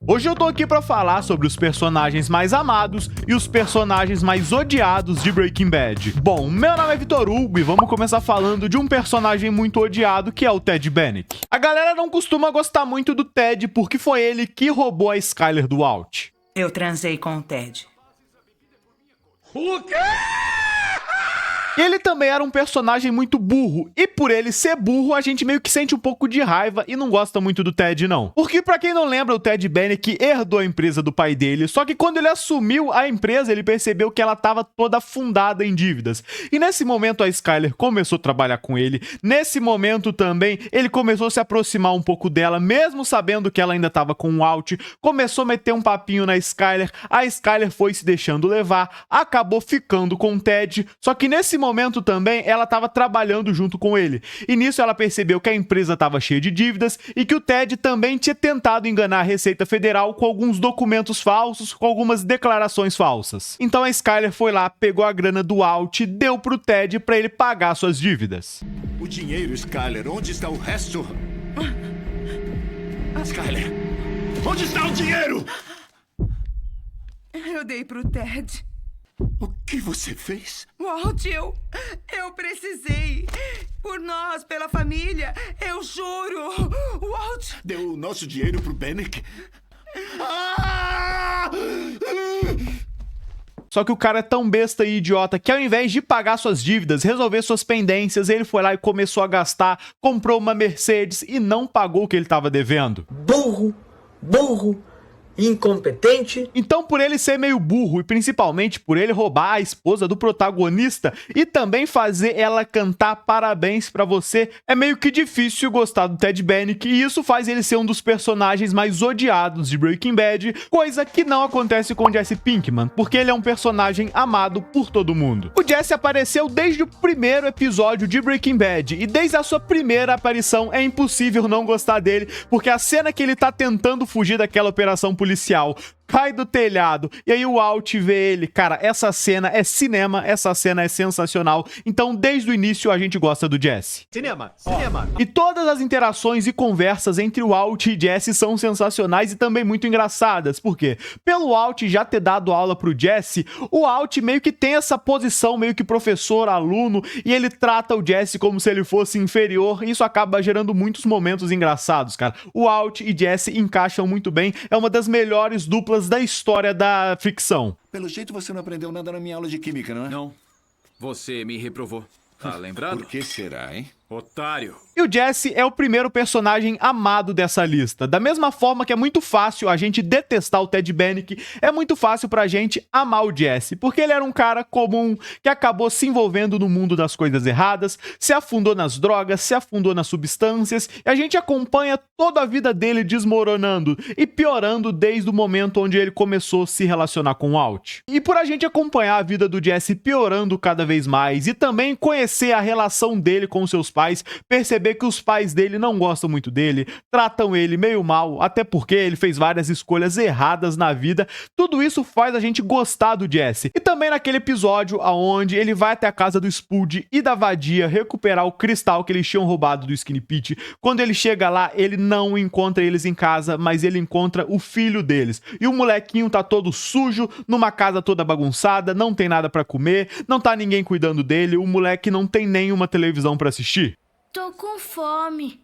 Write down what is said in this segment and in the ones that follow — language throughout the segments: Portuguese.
Hoje eu tô aqui pra falar sobre os personagens mais amados e os personagens mais odiados de Breaking Bad. Bom, meu nome é Vitor Hugo e vamos começar falando de um personagem muito odiado que é o Ted Bennick. A galera não costuma gostar muito do Ted porque foi ele que roubou a Skyler do Walt. Eu transei com o Ted. O quê? Ele também era um personagem muito burro, e por ele ser burro, a gente meio que sente um pouco de raiva e não gosta muito do Ted, não. Porque pra quem não lembra, o Ted Bennick herdou a empresa do pai dele, só que quando ele assumiu a empresa, ele percebeu que ela tava toda afundada em dívidas. E nesse momento a Skyler começou a trabalhar com ele, nesse momento também ele começou a se aproximar um pouco dela, mesmo sabendo que ela ainda tava com o Walt, começou a meter um papinho na Skyler, a Skyler foi se deixando levar, acabou ficando com o Ted, só que nesse momento também ela estava trabalhando junto com ele. E nisso ela percebeu que a empresa estava cheia de dívidas e que o Ted também tinha tentado enganar a Receita Federal com alguns documentos falsos, com algumas declarações falsas. Então a Skyler foi lá, pegou a grana do Walt e deu pro Ted para ele pagar suas dívidas. O dinheiro, Skyler. Onde está o resto? Skyler, onde está o dinheiro? Eu dei pro Ted. O que você fez? Walt, eu precisei. Por nós, pela família, eu juro. Walt... Deu o nosso dinheiro pro Bennick? Ah! Só que o cara é tão besta e idiota que ao invés de pagar suas dívidas, resolver suas pendências, ele foi lá e começou a gastar, comprou uma Mercedes e não pagou o que ele estava devendo. Burro, incompetente. Então, por ele ser meio burro e principalmente por ele roubar a esposa do protagonista e também fazer ela cantar parabéns pra você, é meio que difícil gostar do Ted Bennick e isso faz ele ser um dos personagens mais odiados de Breaking Bad, coisa que não acontece com Jesse Pinkman, porque ele é um personagem amado por todo mundo. O Jesse apareceu desde o primeiro episódio de Breaking Bad e desde a sua primeira aparição é impossível não gostar dele, porque a cena que ele tá tentando fugir daquela operação policial cai do telhado, e aí o Walt vê ele. Cara, essa cena é cinema, essa cena é sensacional. Então, desde o início, a gente gosta do Jesse. Cinema. E todas as interações e conversas entre o Walt e Jesse são sensacionais e também muito engraçadas. Por quê? Pelo Walt já ter dado aula pro Jesse, o Walt meio que tem essa posição meio que professor-aluno, e ele trata o Jesse como se ele fosse inferior, e isso acaba gerando muitos momentos engraçados, cara. O Walt e Jesse encaixam muito bem, é uma das melhores duplas da história da ficção. Pelo jeito você não aprendeu nada na minha aula de química, não é? Não. Você me reprovou. Tá lembrado? Por que será, hein? Otário. E o Jesse é o primeiro personagem amado dessa lista. Da mesma forma que é muito fácil a gente detestar o Ted Bennick, é muito fácil pra gente amar o Jesse, porque ele era um cara comum que acabou se envolvendo no mundo das coisas erradas, se afundou nas drogas, se afundou nas substâncias, e a gente acompanha toda a vida dele desmoronando e piorando desde o momento onde ele começou a se relacionar com o Walt. E por a gente acompanhar a vida do Jesse piorando cada vez mais e também conhecer a relação dele com seus pais, perceber que os pais dele não gostam muito dele, tratam ele meio mal, até porque ele fez várias escolhas erradas na vida, tudo isso faz a gente gostar do Jesse. E também naquele episódio onde ele vai até a casa do Spud e da Vadia recuperar o cristal que eles tinham roubado do Skinny Pete. Quando ele chega lá, ele não encontra eles em casa, mas ele encontra o filho deles. E o molequinho tá todo sujo, numa casa toda bagunçada, não tem nada pra comer, não tá ninguém cuidando dele, o moleque não tem nenhuma televisão pra assistir. Tô com fome.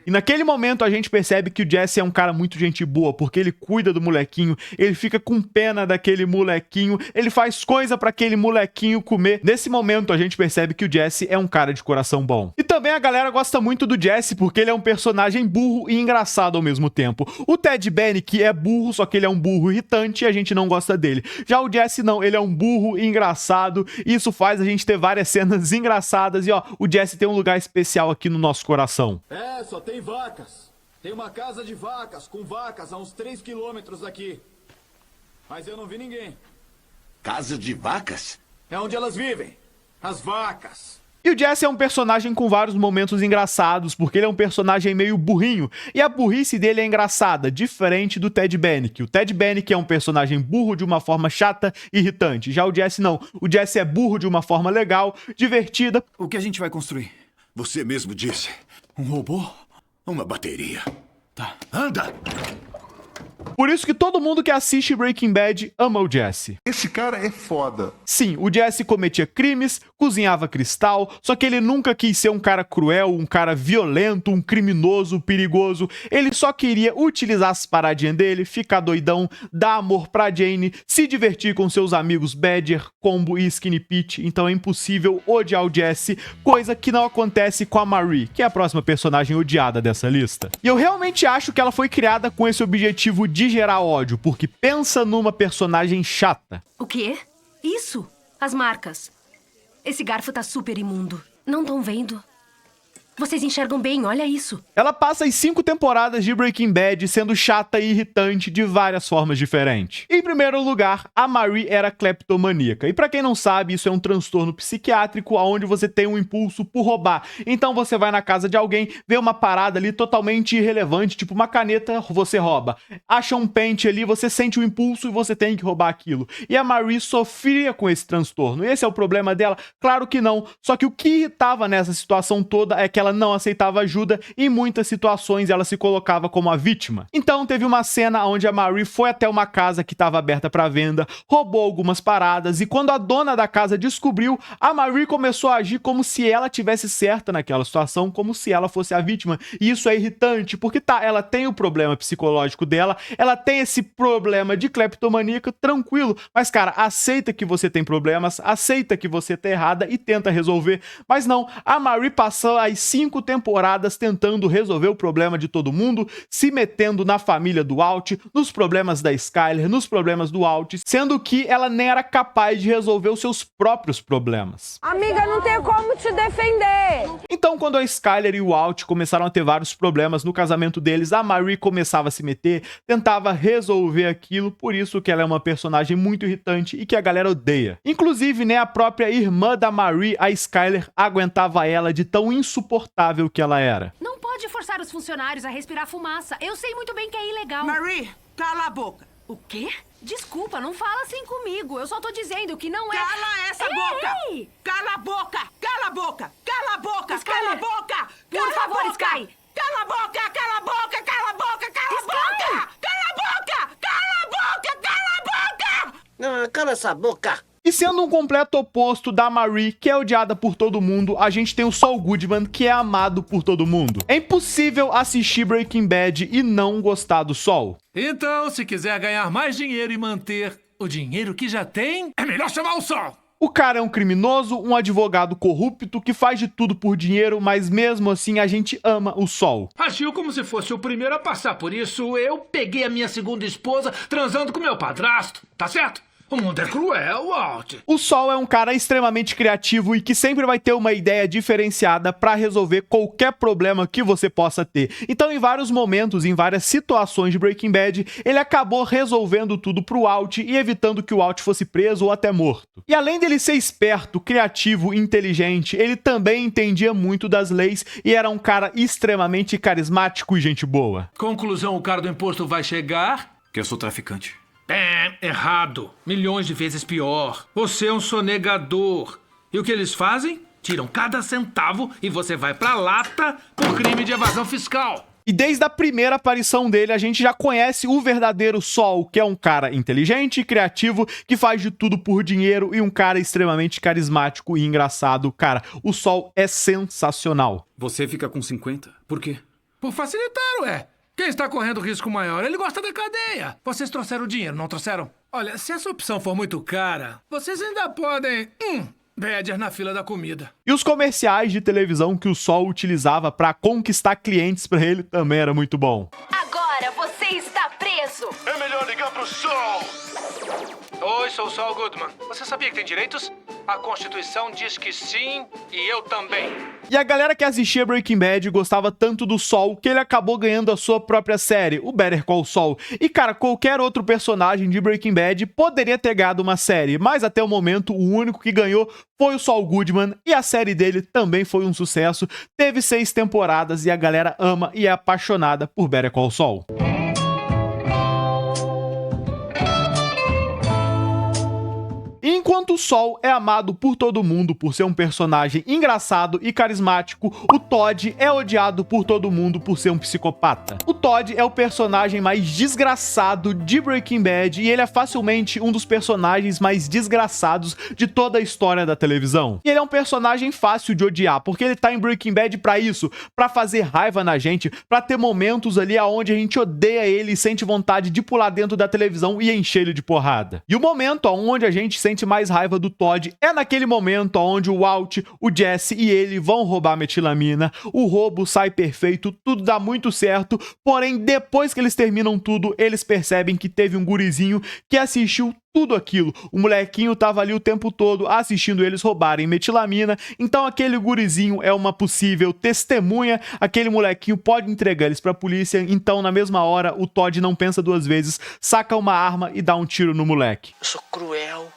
E naquele momento a gente percebe que o Jesse é um cara muito gente boa, porque ele cuida do molequinho, ele fica com pena daquele molequinho, ele faz coisa pra aquele molequinho comer. Nesse momento a gente percebe que o Jesse é um cara de coração bom. E também a galera gosta muito do Jesse porque ele é um personagem burro e engraçado ao mesmo tempo. O Ted Bennick é burro, só que ele é um burro irritante e a gente não gosta dele. Já o Jesse não, ele é um burro e engraçado, e isso faz a gente ter várias cenas engraçadas e ó, o Jesse tem um lugar especial aqui no nosso coração. É, só tem vacas. Tem uma casa de vacas, com vacas a uns 3 quilômetros daqui. Mas eu não vi ninguém. Casa de vacas? É onde elas vivem. As vacas. E o Jesse é um personagem com vários momentos engraçados, porque ele é um personagem meio burrinho, e a burrice dele é engraçada, diferente do Ted Bennick. O Ted Bennick é um personagem burro de uma forma chata e irritante, já o Jesse não. O Jesse é burro de uma forma legal, divertida. O que a gente vai construir? Você mesmo disse. Um robô? Uma bateria. Tá. Anda! Por isso que todo mundo que assiste Breaking Bad ama o Jesse. Esse cara é foda. Sim, o Jesse cometia crimes, cozinhava cristal, só que ele nunca quis ser um cara cruel, um cara violento, um criminoso, perigoso. Ele só queria utilizar as paradinhas dele, ficar doidão, dar amor pra Jane, se divertir com seus amigos Badger, Combo e Skinny Pete. Então é impossível odiar o Jesse, coisa que não acontece com a Marie, que é a próxima personagem odiada dessa lista. E eu realmente acho que ela foi criada com esse objetivo de gerar ódio, porque pensa numa personagem chata. O quê? Isso? As marcas. Esse garfo tá super imundo. Não tão vendo? Vocês enxergam bem, olha isso. Ela passa as 5 temporadas de Breaking Bad sendo chata e irritante de várias formas diferentes. Em primeiro lugar, a Marie era cleptomaníaca. E pra quem não sabe, isso é um transtorno psiquiátrico onde você tem um impulso por roubar. Então você vai na casa de alguém, vê uma parada ali totalmente irrelevante, tipo uma caneta, você rouba. Acha um pente ali, você sente o impulso e você tem que roubar aquilo. E a Marie sofria com esse transtorno. Esse é o problema dela? Claro que não. Só que o que irritava nessa situação toda é que ela não aceitava ajuda e em muitas situações ela se colocava como a vítima. Então teve uma cena onde a Marie foi até uma casa que estava aberta para venda, roubou algumas paradas e quando a dona da casa descobriu, a Marie começou a agir como se ela tivesse certa naquela situação, como se ela fosse a vítima. E isso é irritante, porque tá, ela tem o problema psicológico dela, ela tem esse problema de cleptomaníaca, tranquilo, mas cara, aceita que você tem problemas, aceita que você tá errada e tenta resolver. Mas não, a Marie passou as 5 temporadas tentando resolver o problema de todo mundo, se metendo na família do Walt, nos problemas da Skyler, nos problemas do Walt, sendo que ela nem era capaz de resolver os seus próprios problemas. Amiga, não tem como te defender. Então, quando a Skyler e o Walt começaram a ter vários problemas no casamento deles, a Marie começava a se meter, tentava resolver aquilo, por isso que ela é uma personagem muito irritante e que a galera odeia. Inclusive, né, a própria irmã da Marie, a Skyler, aguentava ela de tão insuportável que ela era. Não pode forçar os funcionários a respirar fumaça. Eu sei muito bem que é ilegal. Marie, cala a boca. O quê? Desculpa, não fala assim comigo. Eu só tô dizendo que não é... Cala essa boca! Ei! Cala a boca! Cala a boca! Cala a boca! Skyler, cala a boca! por favor, a boca! Sky! Cala a boca! Cala a boca! Cala a boca! Cala a boca! Cala a boca! Cala a boca! Cala a boca! Não, cala essa boca! E sendo um completo oposto da Marie, que é odiada por todo mundo, a gente tem o Saul Goodman, que é amado por todo mundo. É impossível assistir Breaking Bad e não gostar do Saul. Então, se quiser ganhar mais dinheiro e manter o dinheiro que já tem, é melhor chamar o Saul. O cara é um criminoso, um advogado corrupto que faz de tudo por dinheiro, mas mesmo assim a gente ama o Saul. Agiu como se fosse o primeiro a passar por isso. Eu peguei a minha segunda esposa transando com meu padrasto, tá certo? O mundo é cruel, Walt. O Saul é um cara extremamente criativo e que sempre vai ter uma ideia diferenciada pra resolver qualquer problema que você possa ter. Então, em vários momentos, em várias situações de Breaking Bad, ele acabou resolvendo tudo pro Walt e evitando que o Walt fosse preso ou até morto. E além dele ser esperto, criativo e inteligente, ele também entendia muito das leis e era um cara extremamente carismático e gente boa. Conclusão, o cara do imposto vai chegar... Que eu sou traficante. Errado. Milhões de vezes pior. Você é um sonegador. E o que eles fazem? Tiram cada centavo e você vai pra lata por crime de evasão fiscal. E desde a primeira aparição dele, a gente já conhece o verdadeiro Saul, que é um cara inteligente e criativo, que faz de tudo por dinheiro e um cara extremamente carismático e engraçado. Cara, o Saul é sensacional. Você fica com 50? Por quê? Por facilitar, ué. Quem está correndo risco maior? Ele gosta da cadeia. Vocês trouxeram o dinheiro, não trouxeram? Olha, se essa opção for muito cara, vocês ainda podem... Badger na fila da comida. E os comerciais de televisão que o Saul utilizava pra conquistar clientes pra ele também era muito bom. Agora você está preso. É melhor ligar pro Saul. Oi, sou o Saul Goodman. Você sabia que tem direitos? A Constituição diz que sim, e eu também. E a galera que assistia Breaking Bad gostava tanto do Saul que ele acabou ganhando a sua própria série, o Better Call Saul. E cara, qualquer outro personagem de Breaking Bad poderia ter ganhado uma série, mas até o momento o único que ganhou foi o Saul Goodman e a série dele também foi um sucesso. Teve 6 temporadas e a galera ama e é apaixonada por Better Call Saul. Enquanto Sol é amado por todo mundo por ser um personagem engraçado e carismático, o Todd é odiado por todo mundo por ser um psicopata. O Todd é o personagem mais desgraçado de Breaking Bad e ele é facilmente um dos personagens mais desgraçados de toda a história da televisão. E ele é um personagem fácil de odiar, porque ele tá em Breaking Bad pra isso, pra fazer raiva na gente, pra ter momentos ali aonde a gente odeia ele e sente vontade de pular dentro da televisão e encher ele de porrada. E o momento onde a gente sente mais raiva do Todd é naquele momento onde o Walt, o Jesse e ele vão roubar a metilamina, o roubo sai perfeito, tudo dá muito certo, porém depois que eles terminam tudo, eles percebem que teve um gurizinho que assistiu tudo aquilo. O molequinho tava ali o tempo todo assistindo eles roubarem metilamina, então aquele gurizinho é uma possível testemunha, aquele molequinho pode entregar eles pra polícia, então na mesma hora o Todd não pensa duas vezes, saca uma arma e dá um tiro no moleque. Eu sou cruel,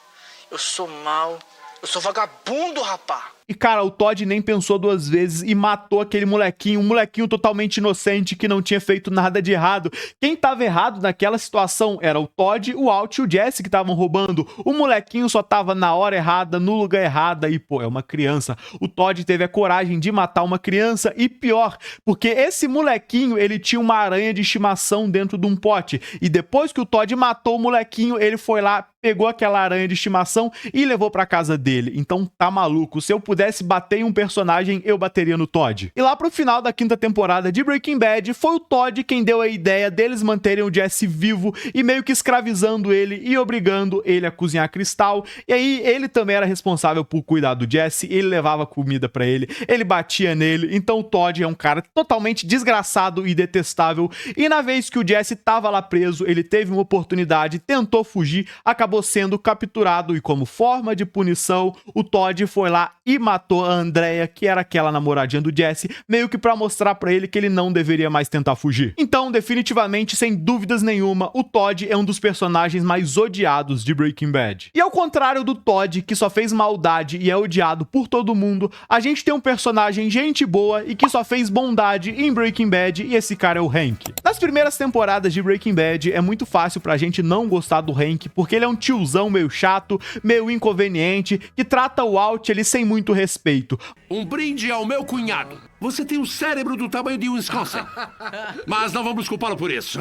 eu sou mau, eu sou vagabundo, rapá. E cara, o Todd nem pensou duas vezes e matou aquele molequinho, um molequinho totalmente inocente que não tinha feito nada de errado. Quem tava errado naquela situação era o Todd, o Walt e o Jesse que estavam roubando. O molequinho só tava na hora errada, no lugar errado e pô, é uma criança. O Todd teve a coragem de matar uma criança e pior, porque esse molequinho, ele tinha uma aranha de estimação dentro de um pote. E depois que o Todd matou o molequinho, ele foi lá, pegou aquela aranha de estimação e levou pra casa dele. Então tá maluco, se eu pudesse bater em um personagem, eu bateria no Todd. E lá pro final da quinta temporada de Breaking Bad, foi o Todd quem deu a ideia deles manterem o Jesse vivo e meio que escravizando ele e obrigando ele a cozinhar cristal. E aí ele também era responsável por cuidar do Jesse, ele levava comida pra ele, ele batia nele. Então o Todd é um cara totalmente desgraçado e detestável. E na vez que o Jesse tava lá preso, ele teve uma oportunidade, tentou fugir, acabou sendo capturado e como forma de punição, o Todd foi lá e matou a Andrea, que era aquela namoradinha do Jesse, meio que pra mostrar pra ele que ele não deveria mais tentar fugir. Então, definitivamente, sem dúvidas nenhuma, o Todd é um dos personagens mais odiados de Breaking Bad. E ao contrário do Todd, que só fez maldade e é odiado por todo mundo, a gente tem um personagem gente boa e que só fez bondade em Breaking Bad, e esse cara é o Hank. Nas primeiras temporadas de Breaking Bad, é muito fácil pra gente não gostar do Hank, porque ele é um tiozão meio chato, meio inconveniente, que trata o Walt ali sem muito respeito. Um brinde ao meu cunhado. Você tem o cérebro do tamanho de Wisconsin. Mas não vamos culpá-lo por isso.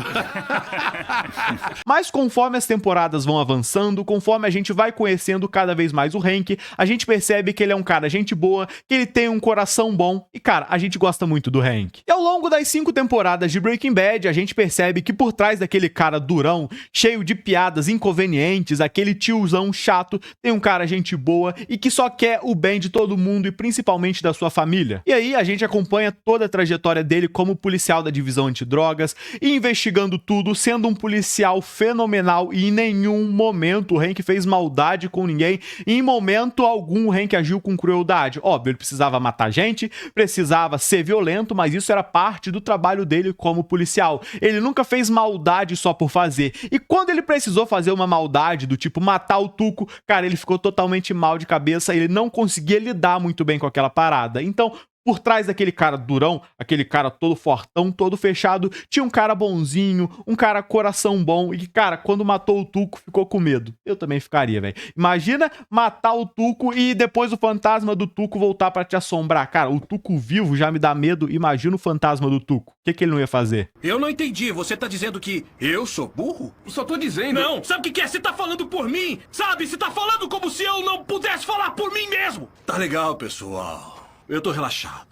Mas conforme as temporadas vão avançando, conforme a gente vai conhecendo cada vez mais o Hank, a gente percebe que ele é um cara gente boa, que ele tem um coração bom e, cara, a gente gosta muito do Hank. E ao longo das 5 temporadas de Breaking Bad, a gente percebe que por trás daquele cara durão, cheio de piadas inconvenientes, aquele tiozão chato, tem um cara gente boa e que só quer o bem de todo mundo e principalmente da sua família. E aí a gente acompanha toda a trajetória dele como policial da divisão antidrogas e investigando tudo, sendo um policial fenomenal e em nenhum momento o Hank fez maldade com ninguém e em momento algum o Hank agiu com crueldade. Óbvio, ele precisava matar gente, precisava ser violento, mas isso era parte do trabalho dele como policial. Ele nunca fez maldade só por fazer. E quando ele precisou fazer uma maldade do tipo matar o Tuco, cara, ele ficou totalmente mal de cabeça, ele não conseguia lidar muito bem com aquela parada. Então, por trás daquele cara durão, aquele cara todo fortão, todo fechado, tinha um cara bonzinho, um cara coração bom e que, cara, quando matou o Tuco, ficou com medo. Eu também ficaria, velho. Imagina matar o Tuco e depois o fantasma do Tuco voltar pra te assombrar. Cara, o Tuco vivo já me dá medo, imagina o fantasma do Tuco. O que ele não ia fazer? Eu não entendi. Você tá dizendo que eu sou burro? Só tô dizendo... Não, sabe o que é? Você tá falando por mim, sabe? Você tá falando como se eu não pudesse falar por mim mesmo. Tá legal, pessoal. Eu tô relaxado.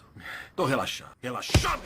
Tô relaxado. Relaxado.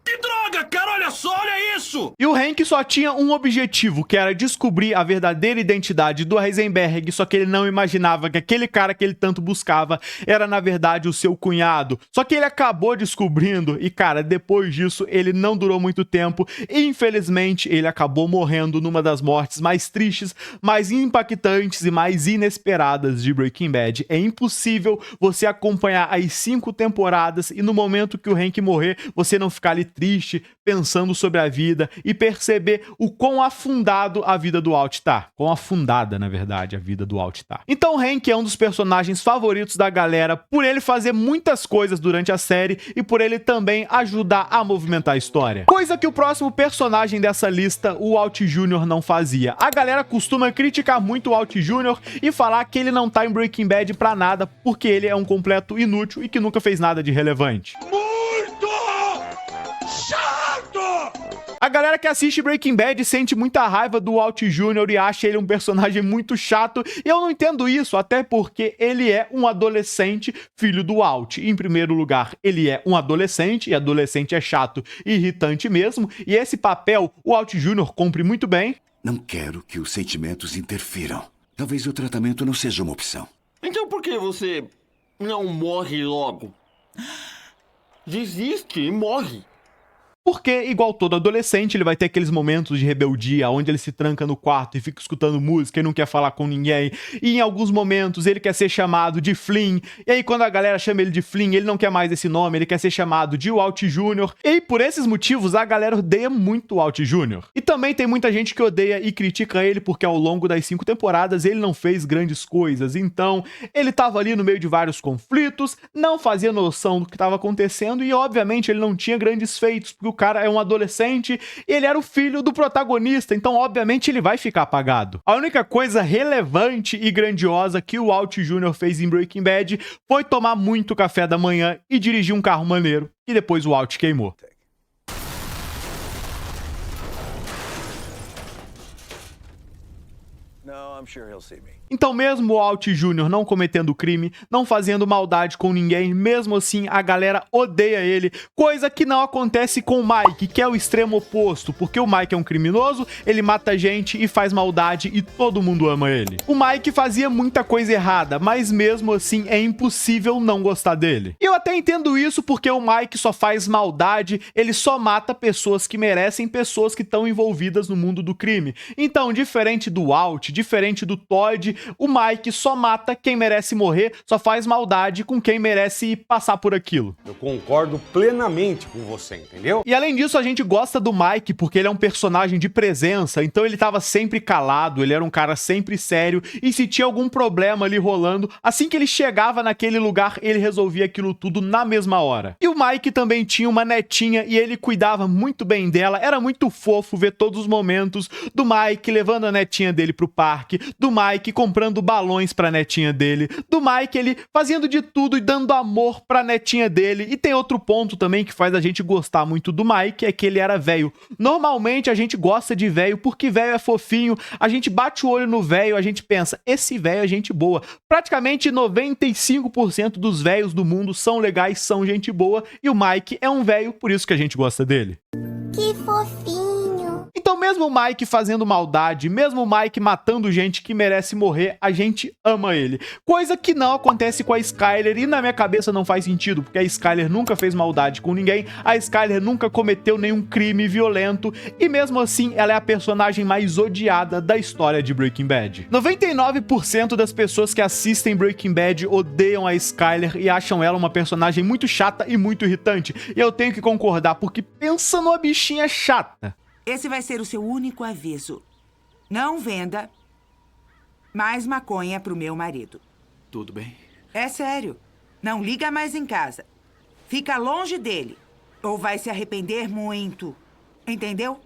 Que droga, cara! Olha só, olha isso! E o Hank só tinha um objetivo, que era descobrir a verdadeira identidade do Heisenberg, só que ele não imaginava que aquele cara que ele tanto buscava era, na verdade, o seu cunhado. Só que ele acabou descobrindo e, cara, depois disso, ele não durou muito tempo e, infelizmente, ele acabou morrendo numa das mortes mais tristes, mais impactantes e mais inesperadas de Breaking Bad. É impossível você acompanhar as 5 temporadas e no momento que o Hank morrer, você não ficar ali triste, pensando sobre a vida, vida e perceber o quão afundado a vida do Walt tá. Quão afundada, na verdade, a vida do Walt tá. Então Hank é um dos personagens favoritos da galera por ele fazer muitas coisas durante a série e por ele também ajudar a movimentar a história. Coisa que o próximo personagem dessa lista, o Walt Jr., não fazia. A galera costuma criticar muito o Walt Jr. e falar que ele não tá em Breaking Bad pra nada porque ele é um completo inútil e que nunca fez nada de relevante. Muito chato! A galera que assiste Breaking Bad sente muita raiva do Walt Jr. e acha ele um personagem muito chato, e eu não entendo isso, até porque ele é um adolescente filho do Walt. Em primeiro lugar, ele é um adolescente, e adolescente é chato e irritante mesmo, e esse papel o Walt Jr. cumpre muito bem. Não quero que os sentimentos interfiram. Talvez o tratamento não seja uma opção. Então por que você não morre logo? Desiste e morre. Porque, igual todo adolescente, ele vai ter aqueles momentos de rebeldia, onde ele se tranca no quarto e fica escutando música e não quer falar com ninguém. E em alguns momentos ele quer ser chamado de Flynn. E aí quando a galera chama ele de Flynn, ele não quer mais esse nome, ele quer ser chamado de Walt Jr. E por esses motivos, a galera odeia muito o Walt Jr. E também tem muita gente que odeia e critica ele porque ao longo das 5 temporadas ele não fez grandes coisas. Então, ele tava ali no meio de vários conflitos, não fazia noção do que estava acontecendo e, obviamente, ele não tinha grandes feitos, porque o cara é um adolescente e ele era o filho do protagonista, então obviamente ele vai ficar apagado. A única coisa relevante e grandiosa que o Walt Jr. fez em Breaking Bad foi tomar muito café da manhã e dirigir um carro maneiro, e depois o Walt queimou. No, I'm sure he'll see me. Então mesmo o Walt Jr. não cometendo crime, não fazendo maldade com ninguém, mesmo assim a galera odeia ele, coisa que não acontece com o Mike, que é o extremo oposto, porque o Mike é um criminoso, ele mata gente e faz maldade e todo mundo ama ele. O Mike fazia muita coisa errada, mas mesmo assim é impossível não gostar dele. E eu até entendo isso porque o Mike só faz maldade, ele só mata pessoas que merecem, pessoas que estão envolvidas no mundo do crime. Então, diferente do Walt, diferente do Todd, o Mike só mata quem merece morrer, só faz maldade com quem merece passar por aquilo. Eu concordo plenamente com você, entendeu? E além disso, a gente gosta do Mike porque ele é um personagem de presença, então ele tava sempre calado, ele era um cara sempre sério, e se tinha algum problema ali rolando, assim que ele chegava naquele lugar, ele resolvia aquilo tudo na mesma hora. E o Mike também tinha uma netinha e ele cuidava muito bem dela, era muito fofo ver todos os momentos do Mike levando a netinha dele pro parque, do Mike comprando balões pra netinha dele, do Mike ele fazendo de tudo e dando amor pra netinha dele. E tem outro ponto também que faz a gente gostar muito do Mike, é que ele era velho. Normalmente a gente gosta de velho porque velho é fofinho, a gente bate o olho no velho, a gente pensa, esse velho é gente boa. Praticamente 95% dos velhos do mundo são legais, são gente boa, e o Mike é um velho, por isso que a gente gosta dele. Que fofinho. Então mesmo o Mike fazendo maldade, mesmo o Mike matando gente que merece morrer, a gente ama ele. Coisa que não acontece com a Skyler e na minha cabeça não faz sentido, porque a Skyler nunca fez maldade com ninguém, a Skyler nunca cometeu nenhum crime violento e mesmo assim ela é a personagem mais odiada da história de Breaking Bad. 99% das pessoas que assistem Breaking Bad odeiam a Skyler e acham ela uma personagem muito chata e muito irritante. E eu tenho que concordar, porque pensa numa bichinha chata. Esse vai ser o seu único aviso. Não venda mais maconha pro meu marido. Tudo bem. É sério. Não liga mais em casa. Fica longe dele. Ou vai se arrepender muito. Entendeu?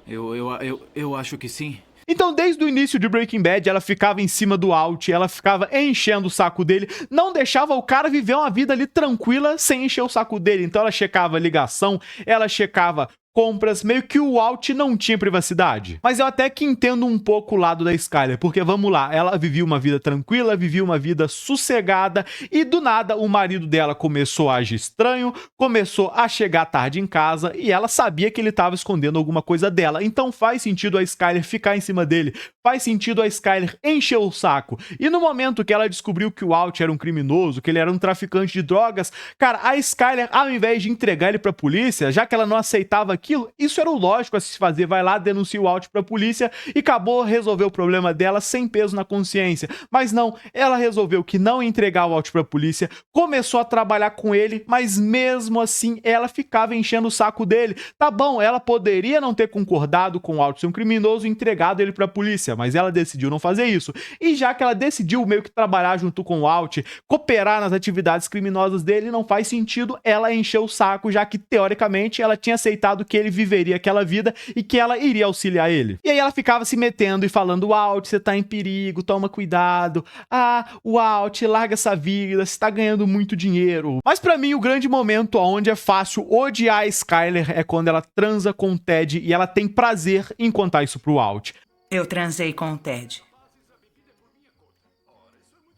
Eu acho que sim. Então, desde o início de Breaking Bad, ela ficava em cima do Walt, ela ficava enchendo o saco dele, não deixava o cara viver uma vida ali tranquila sem encher o saco dele. Então ela checava ligação, ela checava compras, meio que o Walt não tinha privacidade. Mas eu até que entendo um pouco o lado da Skyler, porque vamos lá, ela vivia uma vida tranquila, vivia uma vida sossegada, e do nada o marido dela começou a agir estranho, começou a chegar tarde em casa, e ela sabia que ele estava escondendo alguma coisa dela. Então faz sentido a Skyler ficar em cima dele, faz sentido a Skyler encher o saco. E no momento que ela descobriu que o Walt era um criminoso, que ele era um traficante de drogas, cara, a Skyler, ao invés de entregar ele pra polícia, já que ela não aceitava aquilo, isso era o lógico a se fazer. Vai lá, denuncia o Alt pra polícia e acabou, resolveu o problema dela sem peso na consciência. Mas não, ela resolveu que não ia entregar o Alt pra polícia, começou a trabalhar com ele, mas mesmo assim ela ficava enchendo o saco dele. Tá bom, ela poderia não ter concordado com o Alt ser um criminoso e entregado ele pra polícia, mas ela decidiu não fazer isso. E já que ela decidiu meio que trabalhar junto com o Alt, cooperar nas atividades criminosas dele, não faz sentido ela encher o saco, já que teoricamente ela tinha aceitado que ele viveria aquela vida e que ela iria auxiliar ele. E aí ela ficava se metendo e falando: Alt, você tá em perigo, toma cuidado. Ah, o Alt, larga essa vida, você tá ganhando muito dinheiro. Mas pra mim o grande momento onde é fácil odiar a Skyler é quando ela transa com o Ted e ela tem prazer em contar isso pro Alt. Eu transei com o Ted.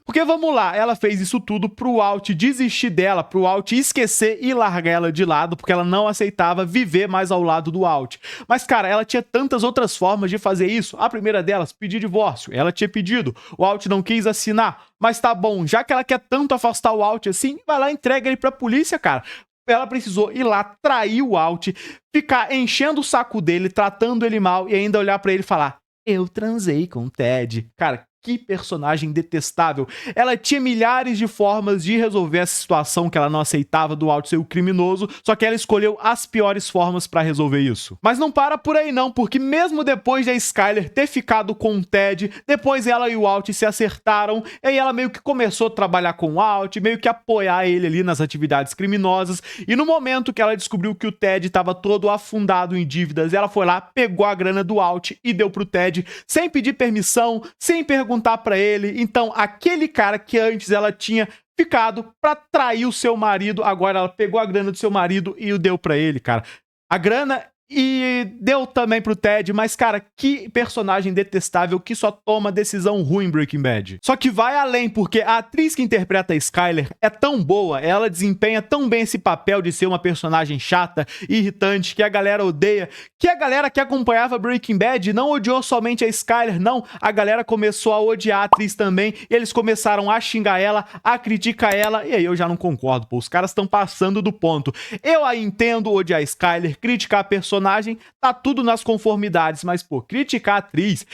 Porque vamos lá, ela fez isso tudo pro Alt desistir dela, pro Alt esquecer e largar ela de lado, porque ela não aceitava viver mais ao lado do Alt. Mas, cara, ela tinha tantas outras formas de fazer isso. A primeira delas, pedir divórcio. Ela tinha pedido, o Alt não quis assinar. Mas tá bom, já que ela quer tanto afastar o Alt assim, vai lá e entrega ele pra polícia, cara. Ela precisou ir lá, trair o Alt, ficar enchendo o saco dele, tratando ele mal e ainda olhar pra ele e falar: eu transei com o Ted. Cara, que personagem detestável. Ela tinha milhares de formas de resolver essa situação que ela não aceitava do Alt ser o criminoso, só que ela escolheu as piores formas pra resolver isso. Mas não para por aí não, porque mesmo depois da Skyler ter ficado com o Ted, depois ela e o Alt se acertaram, e aí ela meio que começou a trabalhar com o Alt, meio que apoiar ele ali nas atividades criminosas, e no momento que ela descobriu que o Ted estava todo afundado em dívidas, ela foi lá, pegou a grana do Alt e deu pro Ted, sem pedir permissão, sem perguntar pra ele. Então, aquele cara que antes ela tinha ficado pra trair o seu marido, agora ela pegou a grana do seu marido e o deu pra ele, cara. A grana e deu também pro Ted, mas, cara, que personagem detestável que só toma decisão ruim em Breaking Bad. Só que vai além, porque a atriz que interpreta a Skyler é tão boa, ela desempenha tão bem esse papel de ser uma personagem chata e irritante, que a galera odeia, que a galera que acompanhava Breaking Bad não odiou somente a Skyler, não. A galera começou a odiar a atriz também, e eles começaram a xingar ela, a criticar ela, e aí eu já não concordo, pô, os caras estão passando do ponto. Eu aí entendo odiar a Skyler, criticar a personagem, tá tudo nas conformidades, mas, pô, criticar a atriz,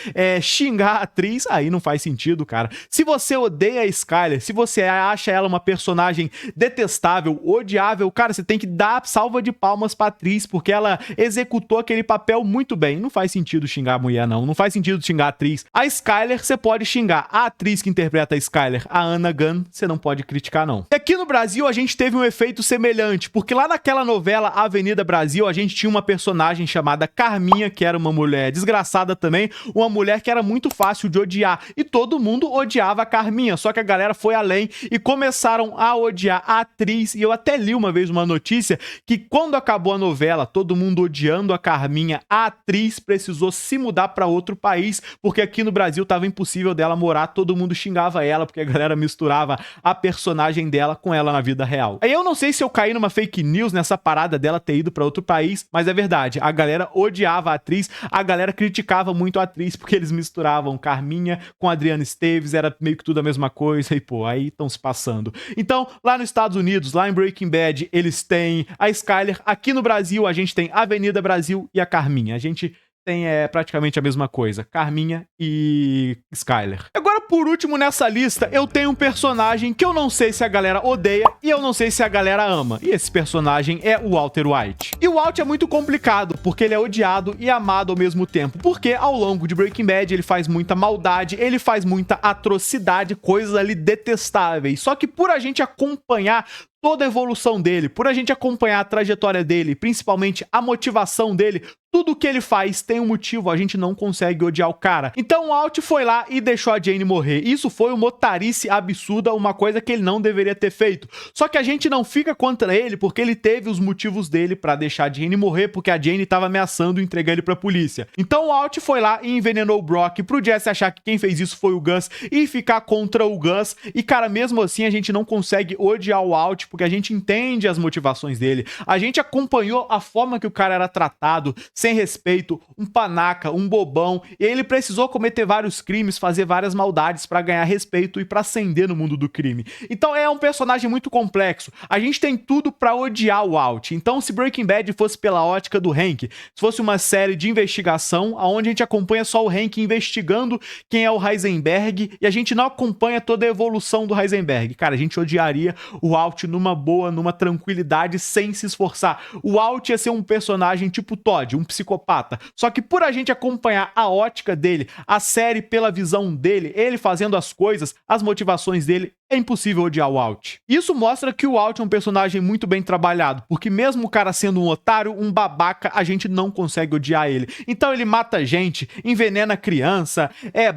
xingar a atriz, aí não faz sentido, cara. Se você odeia a Skyler, se você acha ela uma personagem detestável, odiável, cara, você tem que dar salva de palmas pra atriz, porque ela executou aquele papel muito bem. Não faz sentido xingar a mulher, não. Não faz sentido xingar a atriz. A Skyler, você pode xingar. A atriz que interpreta a Skyler, a Anna Gunn, você não pode criticar, não. E aqui no Brasil, a gente teve um efeito semelhante, porque lá naquela novela Avenida Brasil, a gente tinha uma personagem chamada Carminha, que era uma mulher desgraçada também, uma mulher que era muito fácil de odiar, e todo mundo odiava a Carminha, só que a galera foi além e começaram a odiar a atriz, e eu até li uma vez uma notícia que quando acabou a novela, todo mundo odiando a Carminha, a atriz precisou se mudar para outro país, porque aqui no Brasil tava impossível dela morar, todo mundo xingava ela, porque a galera misturava a personagem dela com ela na vida real. Aí eu não sei se eu caí numa fake news nessa parada dela ter ido para outro país, mas é verdade. A galera odiava a atriz, a galera criticava muito a atriz porque eles misturavam Carminha com Adriana Esteves, era meio que tudo a mesma coisa e, pô, aí estão se passando. Então, lá nos Estados Unidos, lá em Breaking Bad, eles têm a Skyler. Aqui no Brasil, a gente tem Avenida Brasil e a Carminha. A gente tem praticamente a mesma coisa, Carminha e Skyler. Agora, por último nessa lista, eu tenho um personagem que eu não sei se a galera odeia e eu não sei se a galera ama. E esse personagem é o Walter White. E o Walt é muito complicado, porque ele é odiado e amado ao mesmo tempo. Porque ao longo de Breaking Bad, ele faz muita maldade, ele faz muita atrocidade, coisas ali detestáveis. Só que por a gente acompanhar toda a evolução dele, por a gente acompanhar a trajetória dele, principalmente a motivação dele, tudo que ele faz tem um motivo, a gente não consegue odiar o cara. Então o Alt foi lá e deixou a Jane morrer. Isso foi uma otarice absurda, uma coisa que ele não deveria ter feito. Só que a gente não fica contra ele porque ele teve os motivos dele pra deixar a Jane morrer, porque a Jane tava ameaçando entregar ele pra polícia. Então o Alt foi lá e envenenou o Brock pro Jesse achar que quem fez isso foi o Gus e ficar contra o Gus. E cara, mesmo assim a gente não consegue odiar o Alt porque a gente entende as motivações dele, a gente acompanhou a forma que o cara era tratado, sem respeito, um panaca, um bobão, e ele precisou cometer vários crimes, fazer várias maldades pra ganhar respeito e pra ascender no mundo do crime. Então é um personagem muito complexo, a gente tem tudo pra odiar o Walt. Então se Breaking Bad fosse pela ótica do Hank, se fosse uma série de investigação, onde a gente acompanha só o Hank investigando quem é o Heisenberg, e a gente não acompanha toda a evolução do Heisenberg, cara, a gente odiaria o Walt numa boa, numa tranquilidade, sem se esforçar. O Walt ia ser um personagem tipo Todd, um psicopata, só que por a gente acompanhar a ótica dele, a série pela visão dele, ele fazendo as coisas, as motivações dele, é impossível odiar o Walt. Isso mostra que o Walt é um personagem muito bem trabalhado, porque mesmo o cara sendo um otário, um babaca, a gente não consegue odiar ele. Então ele mata gente, envenena criança,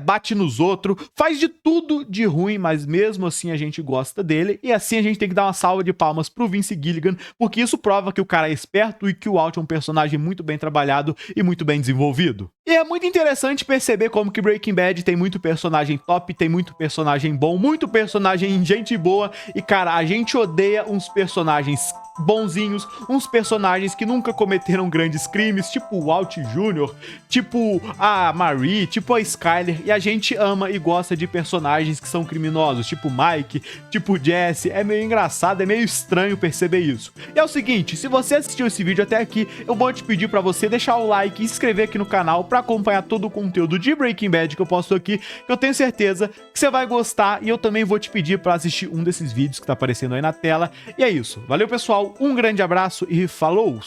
bate nos outros, faz de tudo de ruim, mas mesmo assim a gente gosta dele, e assim a gente tem que dar uma salva de palmas pro Vince Gilligan, porque isso prova que o cara é esperto e que o Walt é um personagem muito bem trabalhado e muito bem desenvolvido. E é muito interessante perceber como que Breaking Bad tem muito personagem top, tem muito personagem bom, muito personagem gente boa, e cara, a gente odeia uns personagens bonzinhos, uns personagens que nunca cometeram grandes crimes, tipo o Walt Jr., tipo a Marie, tipo a Skyler, e a gente ama e gosta de personagens que são criminosos, tipo Mike, tipo Jesse. É meio engraçado, é meio estranho perceber isso. E é o seguinte, se você assistiu esse vídeo até aqui, eu vou te pedir pra você deixar o like e se inscrever aqui no canal pra acompanhar todo o conteúdo de Breaking Bad que eu posto aqui, que eu tenho certeza que você vai gostar, e eu também vou te pedir pra assistir um desses vídeos que tá aparecendo aí na tela. E é isso, valeu pessoal, um grande abraço e falou!